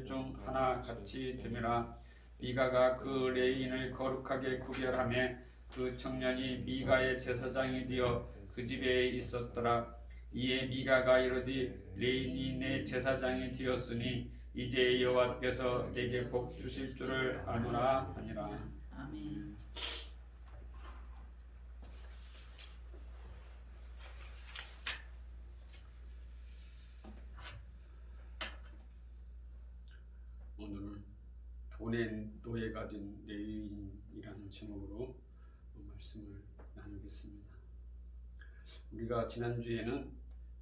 중 하나 같이 됨이라. 미가가 그 레인을 거룩하게 구별하며 그 청년이 미가의 제사장이 되어 그 집에 있었더라. 이에 미가가 이르되 레인이 내 제사장이 되었으니 이제 여호와께서 내게 복 주실 줄을 아노라 하니라. 아멘. 오늘은 돈의 노예가 된 레인이라는 제목으로 말씀을 나누겠습니다. 우리가 지난주에는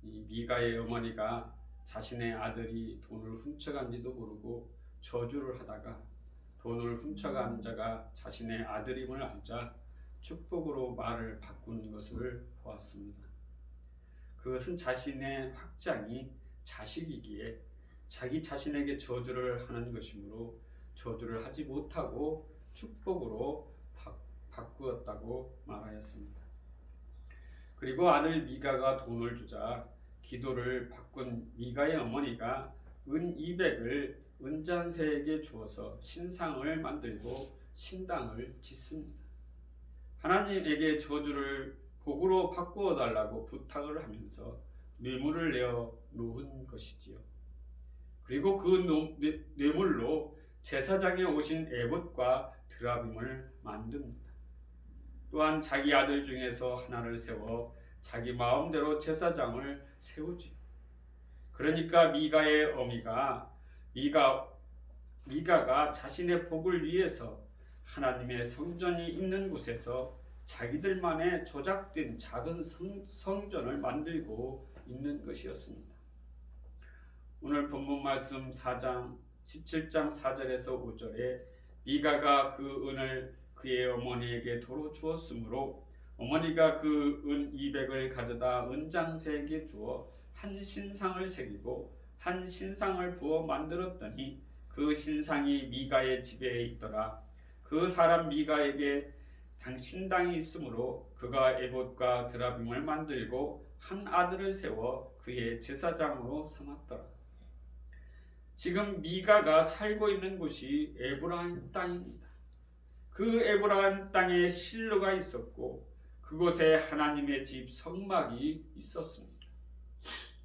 이 미가의 어머니가 자신의 아들이 돈을 훔쳐간지도 모르고 저주를 하다가 돈을 훔쳐간 자가 자신의 아들임을 알자 축복으로 말을 바꾸는 것을 보았습니다. 그것은 자신의 확장이 자식이기에 자기 자신에게 저주를 하는 것이므로 저주를 하지 못하고 축복으로 바꾸었다고 말하였습니다. 그리고 아들 미가가 돈을 주자 기도를 바꾼 미가의 어머니가 은 200을 은잔세에게 주어서 신상을 만들고 신당을 짓습니다. 하나님에게 저주를 복으로 바꾸어 달라고 부탁을 하면서 뇌물을 내어 놓은 것이지요. 그리고 그 뇌물로 제사장에 오신 에봇과 드라빔을 만듭니다. 또한 자기 아들 중에서 하나를 세워 자기 마음대로 제사장을 세우지. 그러니까 미가의 어미가 미가가 자신의 복을 위해서 하나님의 성전이 있는 곳에서 자기들만의 조작된 작은 성전을 만들고 있는 것이었습니다. 오늘 본문 말씀 4장 17장 4절에서 5절에 미가가 그 은을 그의 어머니에게 도로 주었으므로 어머니가 그 은 200을 가져다 은장세에게 주어 한 신상을 새기고 한 신상을 부어 만들었더니 그 신상이 미가의 집에 있더라. 그 사람 미가에게 신당이 있으므로 그가 에봇과 드라빔을 만들고 한 아들을 세워 그의 제사장으로 삼았더라. 지금 미가가 살고 있는 곳이 에브라임 땅입니다. 그 에브라임 땅에 실로가 있었고 그곳에 하나님의 집 성막이 있었습니다.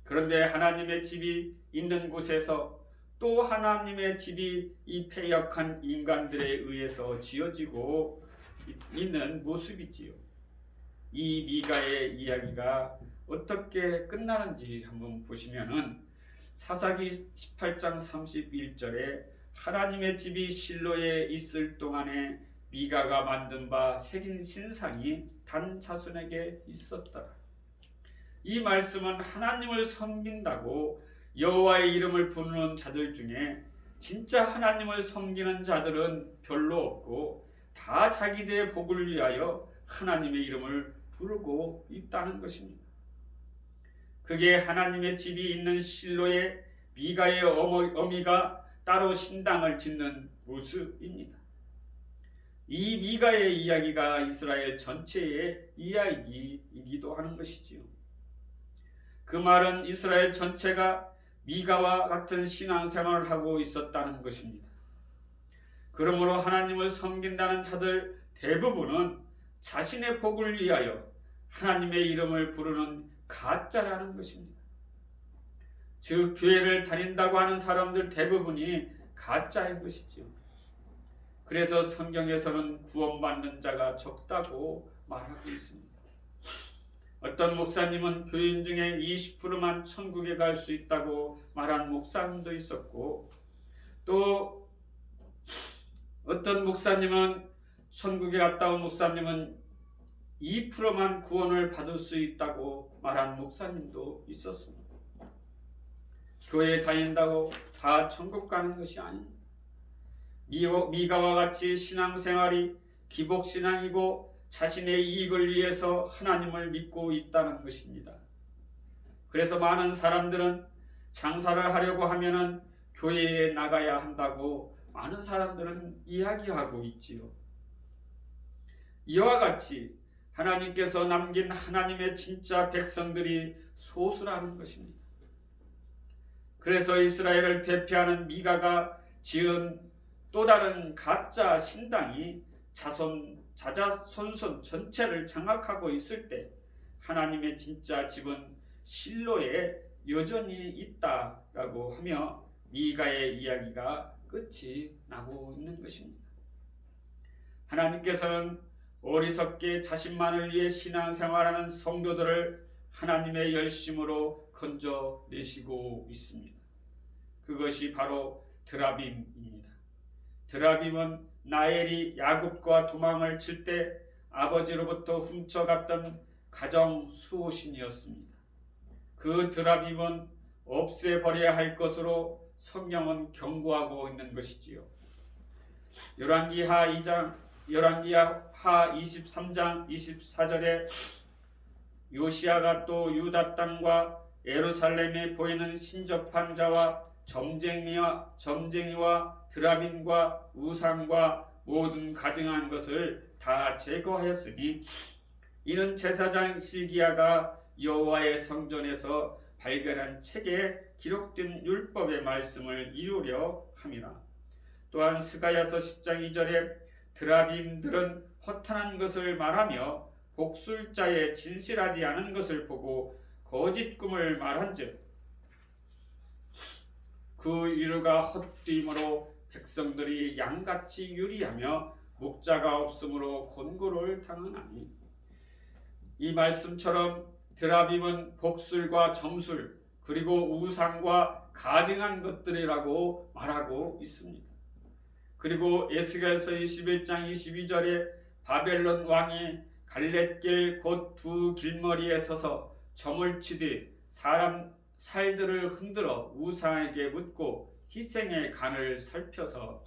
그런데 하나님의 집이 있는 곳에서 또 하나님의 집이 이 패역한 인간들에 의해서 지어지고 있는 모습이지요. 이 미가의 이야기가 어떻게 끝나는지 한번 보시면은 사사기 18장 31절에 하나님의 집이 실로에 있을 동안에 미가가 만든 바 새긴 신상이 단 자손에게 있었더라. 이 말씀은 하나님을 섬긴다고 여호와의 이름을 부르는 자들 중에 진짜 하나님을 섬기는 자들은 별로 없고 다 자기들의 복을 위하여 하나님의 이름을 부르고 있다는 것입니다. 그게 하나님의 집이 있는 실로에 미가의 어미가 따로 신당을 짓는 모습입니다. 이 미가의 이야기가 이스라엘 전체의 이야기이기도 하는 것이지요. 그 말은 이스라엘 전체가 미가와 같은 신앙생활을 하고 있었다는 것입니다. 그러므로 하나님을 섬긴다는 자들 대부분은 자신의 복을 위하여 하나님의 이름을 부르는 가짜라는 것입니다. 즉 교회를 다닌다고 하는 사람들 대부분이 가짜인 것이지요. 그래서 성경에서는 구원받는 자가 적다고 말하고 있습니다. 어떤 목사님은 교인 중에 20%만 천국에 갈 수 있다고 말한 목사님도 있었고, 또 어떤 목사님은 천국에 갔다 온 목사님은 2%만 구원을 받을 수 있다고 말한 목사님도 있었습니다. 교회에 다닌다고 다 천국 가는 것이 아닙니다. 미가와 같이 신앙생활이 기복신앙이고 자신의 이익을 위해서 하나님을 믿고 있다는 것입니다. 그래서 많은 사람들은 장사를 하려고 하면은 교회에 나가야 한다고 많은 사람들은 이야기하고 있지요. 이와 같이 하나님께서 남긴 하나님의 진짜 백성들이 소수라는 것입니다. 그래서 이스라엘을 대표하는 미가가 지은 또 다른 가짜 신당이 자자손손 전체를 장악하고 있을 때 하나님의 진짜 집은 실로에 여전히 있다라고 하며 미가의 이야기가 끝이 나고 있는 것입니다. 하나님께서는 어리석게 자신만을 위해 신앙생활하는 성도들을 하나님의 열심으로 건져내시고 있습니다. 그것이 바로 드라빔입니다. 드라빔은 나엘이 야곱과 도망을 칠 때 아버지로부터 훔쳐갔던 가정 수호신이었습니다. 그 드라빔은 없애버려야 할 것으로 성경은 경고하고 있는 것이지요. 열왕기하 23장 24절에 요시야가 또 유다 땅과 예루살렘에 보이는 신접한 자와 점쟁이와 드라빔과 우상과 모든 가증한 것을 다 제거하였으니 이는 제사장 hil기야가 여호와의 성전에서 발견한 책에 기록된 율법의 말씀을 이루려 함이라. 또한 스가랴서 10장 2절에 드라빔들은 허탄한 것을 말하며 복술자의 진실하지 않은 것을 보고 거짓 꿈을 말한즉 그 이루가 헛되임으로 백성들이 양같이 유리하며 목자가 없으므로 곤고를 당하나니. 이 말씀처럼 드라빔은 복술과 점술 그리고 우상과 가증한 것들이라고 말하고 있습니다. 그리고 에스겔서 21장 22절에 바벨론 왕이 갈렛길 곧 두 길머리에 서서 점을 치되 사람 살들을 흔들어 우상에게 묻고 희생의 간을 살펴서,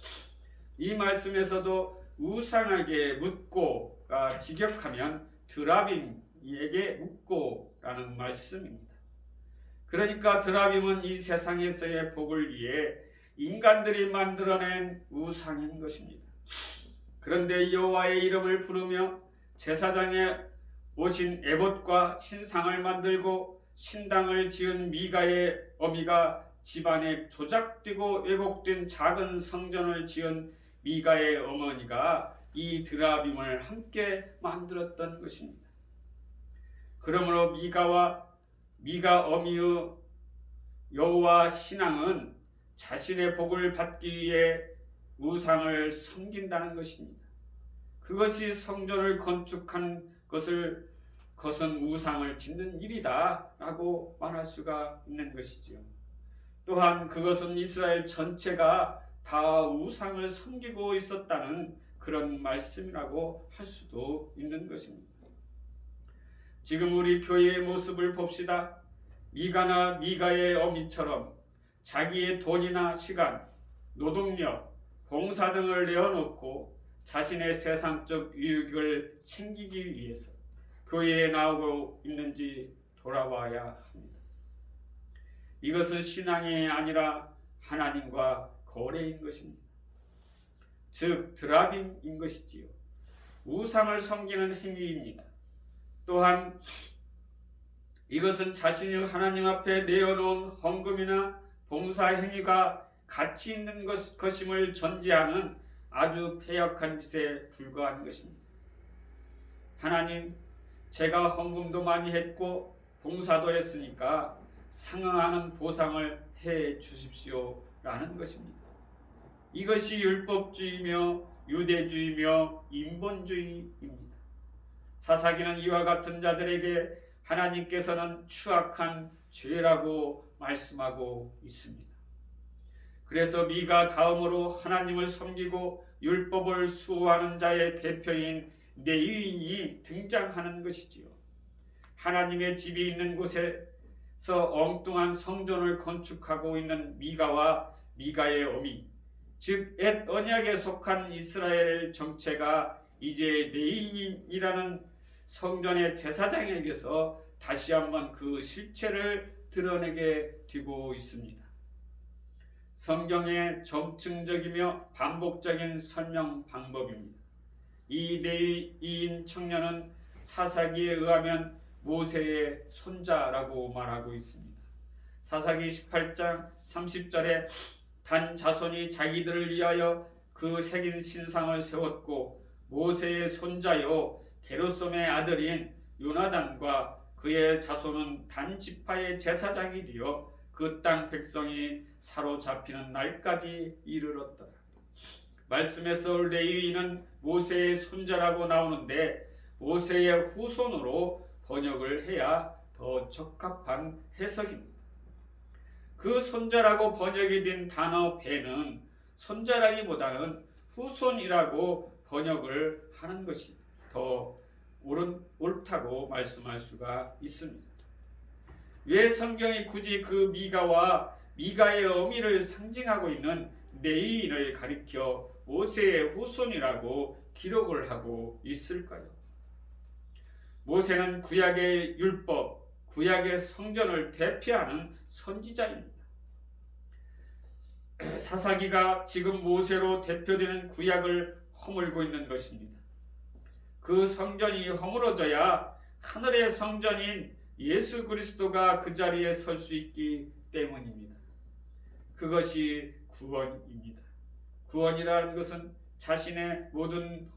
이 말씀에서도 우상에게 묻고가 직역하면 드라빔에게 묻고라는 말씀입니다. 그러니까 드라빔은 이 세상에서의 복을 위해 인간들이 만들어낸 우상인 것입니다. 그런데 여호와의 이름을 부르며 제사장에 오신 에봇과 신상을 만들고 신당을 지은 미가의 어미가 집안에 조작되고 왜곡된 작은 성전을 지은 미가의 어머니가 이 드라빔을 함께 만들었던 것입니다. 그러므로 미가 어미의 여호와 신앙은 자신의 복을 받기 위해 우상을 섬긴다는 것입니다. 그것이 성전을 건축한 것은 우상을 짓는 일이다 라고 말할 수가 있는 것이지요. 또한 그것은 이스라엘 전체가 다 우상을 섬기고 있었다는 그런 말씀이라고 할 수도 있는 것입니다. 지금 우리 교회의 모습을 봅시다. 미가나 미가의 어미처럼 자기의 돈이나 시간, 노동력, 봉사 등을 내어놓고 자신의 세상적 유익을 챙기기 위해서 교회에 나오고 있는지 돌아봐야 합니다. 이것은 신앙이 아니라 하나님과 거래인 것입니다. 즉 드라빔인 것이지요. 우상을 섬기는 행위입니다. 또한 이것은 자신이 하나님 앞에 내어놓은 헌금이나 봉사 행위가 가치 있는 것임을 전제하는 아주 패역한 짓에 불과한 것입니다. 하나님, 제가 헌금도 많이 했고 봉사도 했으니까 상응하는 보상을 해 주십시오 라는 것입니다. 이것이 율법주의며 유대주의며 인본주의입니다. 사사기는 이와 같은 자들에게 하나님께서는 추악한 죄라고 말씀하고 있습니다. 그래서 미가 다음으로 하나님을 섬기고 율법을 수호하는 자의 대표인 레위인이 등장하는 것이지요. 하나님의 집이 있는 곳에서 엉뚱한 성전을 건축하고 있는 미가와 미가의 어미, 즉 옛 언약에 속한 이스라엘 정체가 이제 레위인이라는 성전의 제사장에게서 다시 한번 그 실체를 드러내게 되고 있습니다. 성경의 점층적이며 반복적인 설명 방법입니다. 이 레위인 청년은 사사기에 의하면 모세의 손자라고 말하고 있습니다. 사사기 18장 30절에 단 자손이 자기들을 위하여 그 새긴 신상을 세웠고 모세의 손자요 게르솜의 아들인 요나단과 그의 자손은 단 지파의 제사장이 되어 그 땅 백성이 사로잡히는 날까지 이르렀더라. 말씀에서 레위인은 모세의 손자라고 나오는데 모세의 후손으로 번역을 해야 더 적합한 해석입니다. 그 손자라고 번역이 된 단어 배는 손자라기보다는 후손이라고 번역을 하는 것이 더 옳다고 말씀할 수가 있습니다. 왜 성경이 굳이 그 미가와 미가의 어미를 상징하고 있는 레위인을 가리켜 모세의 후손이라고 기록을 하고 있을까요? 모세는 구약의 율법, 구약의 성전을 대표하는 선지자입니다. 사사기가 지금 모세로 대표되는 구약을 허물고 있는 것입니다. 그 성전이 허물어져야 하늘의 성전인 예수 그리스도가 그 자리에 설 수 있기 때문입니다. 그것이 구원입니다. 구원이라는 것은 자신의 모든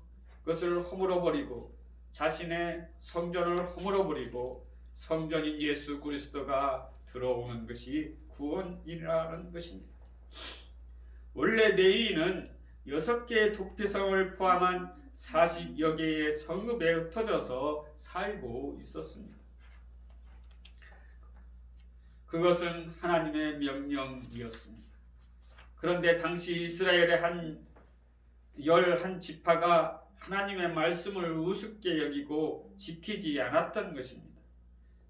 것을 허물어버리고 자신의 성전을 허물어버리고 성전인 예수 그리스도가 들어오는 것이 구원이라는 것입니다. 원래 레위인은 6개의 도피성을 포함한 40여 개의 성읍에 흩어져서 살고 있었습니다. 그것은 하나님의 명령이었습니다. 그런데 당시 이스라엘의 한 11지파가 하나님의 말씀을 우습게 여기고 지키지 않았던 것입니다.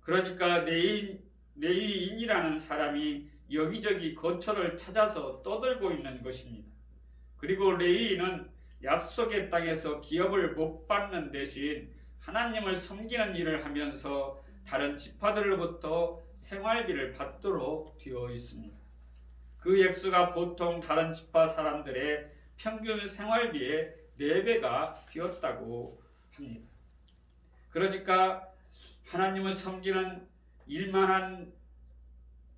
그러니까 레위인이라는 사람이 여기저기 거처를 찾아서 떠들고 있는 것입니다. 그리고 레위인은 약속의 땅에서 기업을 못 받는 대신 하나님을 섬기는 일을 하면서 다른 지파들로부터 생활비를 받도록 되어 있습니다. 그 액수가 보통 다른 지파 사람들의 평균 생활비의 4배가 되었다고 합니다. 그러니까 하나님을 섬기는 일만한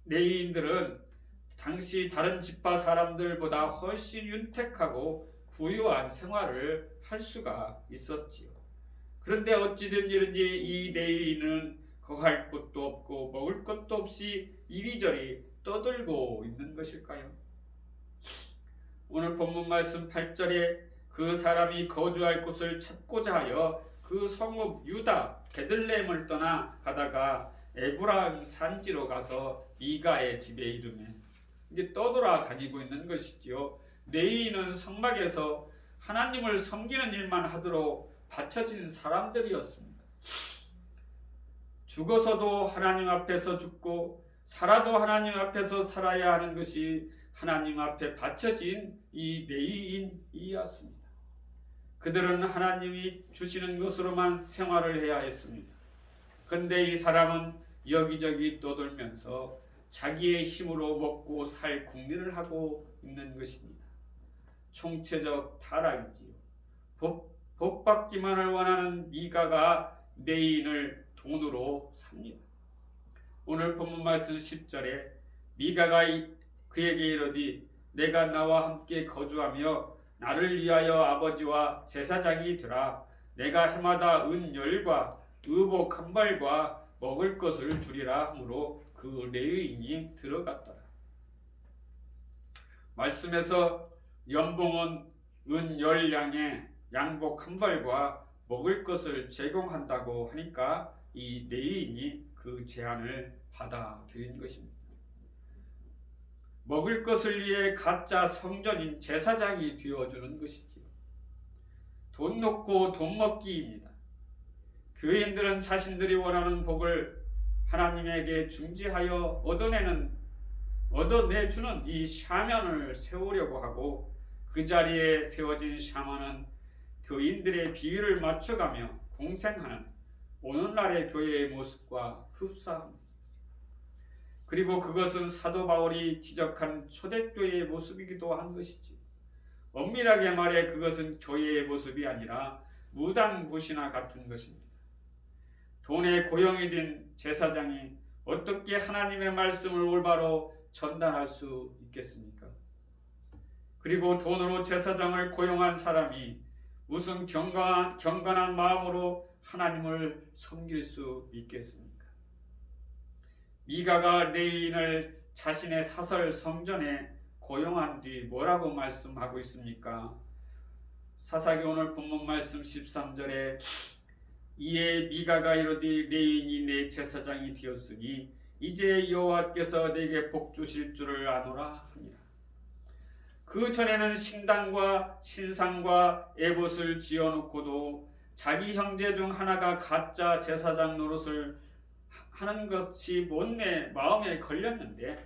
레위인들은 당시 다른 지파 사람들보다 훨씬 윤택하고 부유한 생활을 할 수가 있었지요. 그런데 어찌된 일인지 이 레위인은 거할 곳도 없고 먹을 것도 없이 이리저리 떠들고 있는 것일까요? 오늘 본문 말씀 8절에 그 사람이 거주할 곳을 찾고자 하여 그 성읍 유다 베들레헴을 떠나 가다가 에브라임 산지로 가서 미가의 집에 이르매 이게 떠돌아다니고 있는 것이지요. 레위인은 성막에서 하나님을 섬기는 일만 하도록 바쳐진 사람들이었습니다. 죽어서도 하나님 앞에서 죽고 살아도 하나님 앞에서 살아야 하는 것이 하나님 앞에 바쳐진 이 레위인이었습니다. 그들은 하나님이 주시는 것으로만 생활을 해야 했습니다. 그런데 이 사람은 여기저기 떠돌면서 자기의 힘으로 먹고 살 궁리를 하고 있는 것입니다. 총체적 타락이지요. 복 받기만을 원하는 미가가 레위인을 돈으로 삽니다. 오늘 본문 말씀 10절에 미가가 그에게 이르되 내가 나와 함께 거주하며 나를 위하여 아버지와 제사장이 되라. 내가 해마다 은열과 의복 한 벌과 먹을 것을 주리라 하므로 그 레위인이 들어갔더라. 말씀에서 연봉은 은 10량에 양복 한 벌과 먹을 것을 제공한다고 하니까 이 레위인이 그 제안을 받아들인 것입니다. 먹을 것을 위해 가짜 성전인 제사장이 되어주는 것이지요. 돈 놓고 돈 먹기입니다. 교인들은 자신들이 원하는 복을 하나님에게 중지하여 얻어내주는 이 샤먼을 세우려고 하고 그 자리에 세워진 샤먼은 교인들의 비위를 맞춰가며 공생하는 오늘날의 교회의 모습과 흡사합니다. 그리고 그것은 사도 바울이 지적한 초대교회의 모습이기도 한 것이지. 엄밀하게 말해 그것은 교회의 모습이 아니라 무당굿이나 같은 것입니다. 돈에 고용이 된 제사장이 어떻게 하나님의 말씀을 올바로 전달할 수 있겠습니까? 그리고 돈으로 제사장을 고용한 사람이 무슨 경건한 마음으로 하나님을 섬길 수 있겠습니까? 미가가 레위인을 자신의 사설 성전에 고용한 뒤 뭐라고 말씀하고 있습니까? 사사기 오늘 본문 말씀 13절에 이에 미가가 이르되 레위인이 내 제사장이 되었으니 이제 여호와께서 내게 복 주실 줄을 아노라 하니라. 그 전에는 신당과 신상과 에봇을 지어놓고도 자기 형제 중 하나가 가짜 제사장 노릇을 하는 것이 못내 마음에 걸렸는데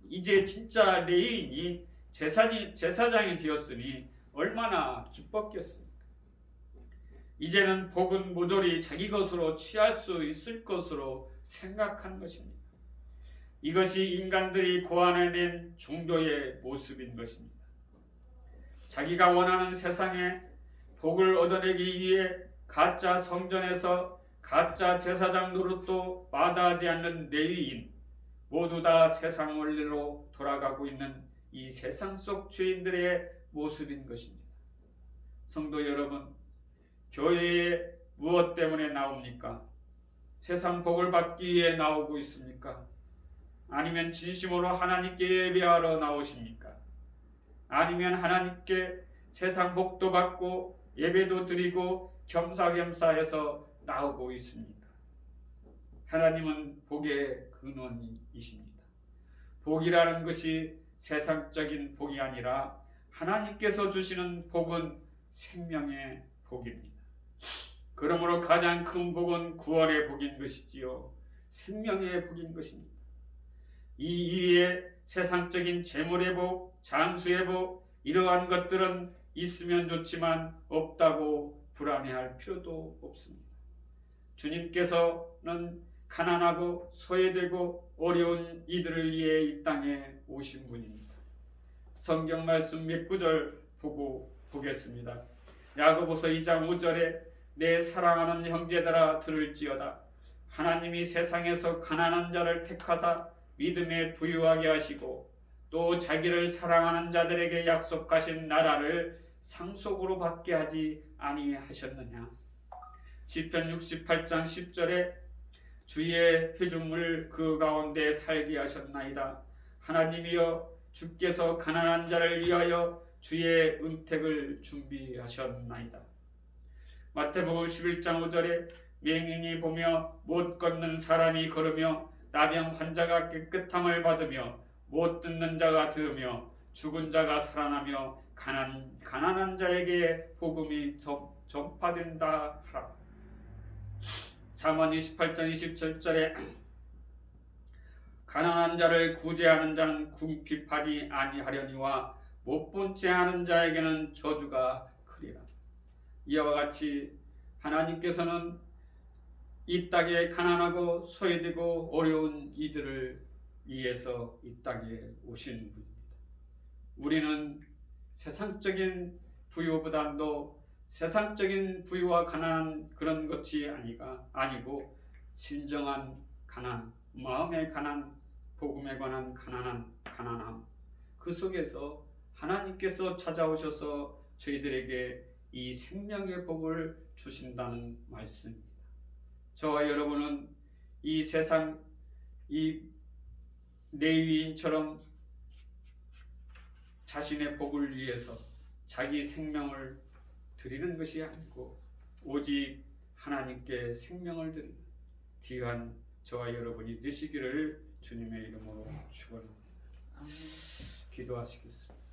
이제 진짜 레위인이 제사장이 되었으니 얼마나 기뻤겠습니까? 이제는 복은 모조리 자기 것으로 취할 수 있을 것으로 생각한 것입니다. 이것이 인간들이 고안해낸 종교의 모습인 것입니다. 자기가 원하는 세상에 복을 얻어내기 위해 가짜 성전에서 가짜 제사장 노릇도 마다하지 않는 레위인, 모두 다 세상 원리로 돌아가고 있는 이 세상 속 죄인들의 모습인 것입니다. 성도 여러분, 교회에 무엇 때문에 나옵니까? 세상 복을 받기 위해 나오고 있습니까? 아니면 진심으로 하나님께 예배하러 나오십니까? 아니면 하나님께 세상 복도 받고 예배도 드리고 겸사겸사해서 나오고 있습니까? 하나님은 복의 근원이십니다. 복이라는 것이 세상적인 복이 아니라 하나님께서 주시는 복은 생명의 복입니다. 그러므로 가장 큰 복은 구원의 복인 것이지요. 생명의 복인 것입니다. 이 이외에 세상적인 재물의 복, 장수의 복, 이러한 것들은 있으면 좋지만 없다고 불안해할 필요도 없습니다. 주님께서는 가난하고 소외되고 어려운 이들을 위해 이 땅에 오신 분입니다. 성경 말씀 몇 구절 보겠습니다. 야고보서 2장 5절에 내 사랑하는 형제들아 들을지어다. 하나님이 세상에서 가난한 자를 택하사 믿음에 부유하게 하시고 또 자기를 사랑하는 자들에게 약속하신 나라를 상속으로 받게 하지 아니하셨느냐. 시편 68장 10절에 주의 회중을 그 가운데 살게 하셨나이다. 하나님이여 주께서 가난한 자를 위하여 주의 은택을 준비하셨나이다. 마태복음 11장 5절에 맹인이 보며 못 걷는 사람이 걸으며 나병 환자가 깨끗함을 받으며 못 듣는 자가 들으며 죽은 자가 살아나며 가난한 자에게 복음이 전파된다 하라. 잠언 28장 27절에 가난한 자를 구제하는 자는 궁핍하지 아니하려니와 못 본 채 하는 자에게는 저주가 크리라. 이와 같이 하나님께서는 이 땅에 가난하고 소외되고 어려운 이들을 위해서 이 땅에 오신 분입니다. 우리는 세상적인 부유보다도 세상적인 부유와 가난한 그런 것이 아니고 진정한 가난, 마음의 가난, 복음에 관한 가난함, 그 속에서 하나님께서 찾아오셔서 저희들에게 이 생명의 복을 주신다는 말씀입니다. 저와 여러분은 이 세상 이 레위인처럼 자신의 복을 위해서 자기 생명을 드리는 것이 아니고 오직 하나님께 생명을 드리는 귀한 저와 여러분이 되시기를 주님의 이름으로 축원합니다. 기도하시겠습니다.